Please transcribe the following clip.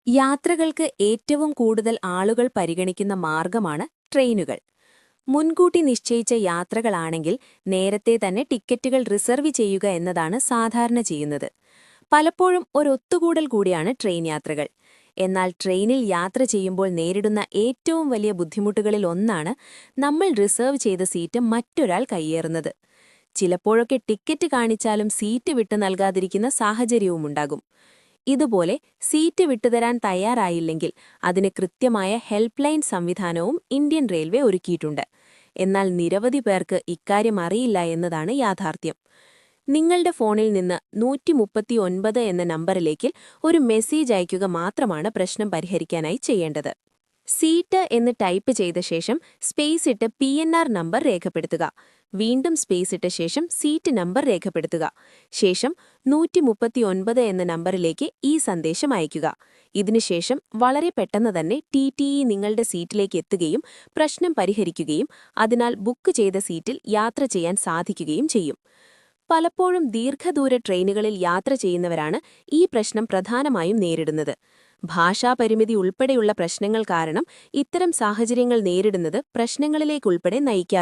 യാത്രകൾക്ക് ഏറ്റവും കൂടുതൽ ആളുകൾ പരിഗണിക്കുന്ന മാർഗമാണ് ട്രെയിനുകൾ. മുൻകൂട്ടി നിശ്ചയിച്ച യാത്രകളാണെങ്കിൽ നേരത്തെ തന്നെ ടിക്കറ്റുകൾ റിസർവ് ചെയ്യുക എന്നതാണ് സാധാരണ ചെയ്യുന്നത്. പലപ്പോഴും ഒരൊത്തുകൂടൽ കൂടിയാണ് ട്രെയിൻ യാത്രകൾ. എന്നാൽ ട്രെയിനിൽ യാത്ര ചെയ്യുമ്പോൾ നേരിടുന്ന ഏറ്റവും വലിയ ബുദ്ധിമുട്ടുകളിൽ ഒന്നാണ് നമ്മൾ റിസർവ് ചെയ്ത സീറ്റ് മറ്റൊരാൾ കയ്യേറുന്നത്. ചിലപ്പോഴൊക്കെ ടിക്കറ്റ് കാണിച്ചാലും സീറ്റ് വിട്ടു നൽകാതിരിക്കുന്ന സാഹചര്യവുമുണ്ടാകും. ഇതുപോലെ സീറ്റ് വിട്ടുതരാൻ തയ്യാറായില്ലെങ്കിൽ അതിന് കൃത്യമായ ഹെൽപ്പ് ലൈൻ സംവിധാനവും ഇന്ത്യൻ റെയിൽവേ ഒരുക്കിയിട്ടുണ്ട്. എന്നാൽ നിരവധി പേർക്ക് ഇക്കാര്യം അറിയില്ല എന്നതാണ് യാഥാർത്ഥ്യം. നിങ്ങളുടെ ഫോണിൽ നിന്ന് 139 എന്ന നമ്പറിലേക്ക് ഒരു മെസ്സേജ് അയയ്ക്കുക മാത്രമാണ് പ്രശ്നം പരിഹരിക്കാനായി ചെയ്യേണ്ടത്. സീറ്റ് എന്ന് ടൈപ്പ് ചെയ്ത ശേഷം സ്പേസ് ഇട്ട് PNR നമ്പർ രേഖപ്പെടുത്തുക. വീണ്ടും സ്പേസ് ഇട്ട ശേഷം സീറ്റ് നമ്പർ രേഖപ്പെടുത്തുക. ശേഷം 139 എന്ന നമ്പറിലേക്ക് ഈ സന്ദേശം അയയ്ക്കുക. ഇതിനുശേഷം വളരെ പെട്ടെന്ന് തന്നെ TTE നിങ്ങളുടെ സീറ്റിലേക്ക് എത്തുകയും പ്രശ്നം പരിഹരിക്കുകയും അതിനാൽ ബുക്ക് ചെയ്ത സീറ്റിൽ യാത്ര ചെയ്യാൻ സാധിക്കുകയും ചെയ്യും. പലപ്പോഴും ദീർഘദൂര ട്രെയിനുകളിൽ യാത്ര ചെയ്യുന്നവരാണ് ഈ പ്രശ്നം പ്രധാനമായും നേരിടുന്നത്. ഭാഷാപരിമിതി ഉൾപ്പെടെയുള്ള പ്രശ്നങ്ങൾ കാരണം ഇത്തരം സാഹചര്യങ്ങൾ നേരിടുന്നത് പ്രശ്നങ്ങളിലേക്കുൾപ്പെടെ നയിക്കാറുണ്ട്.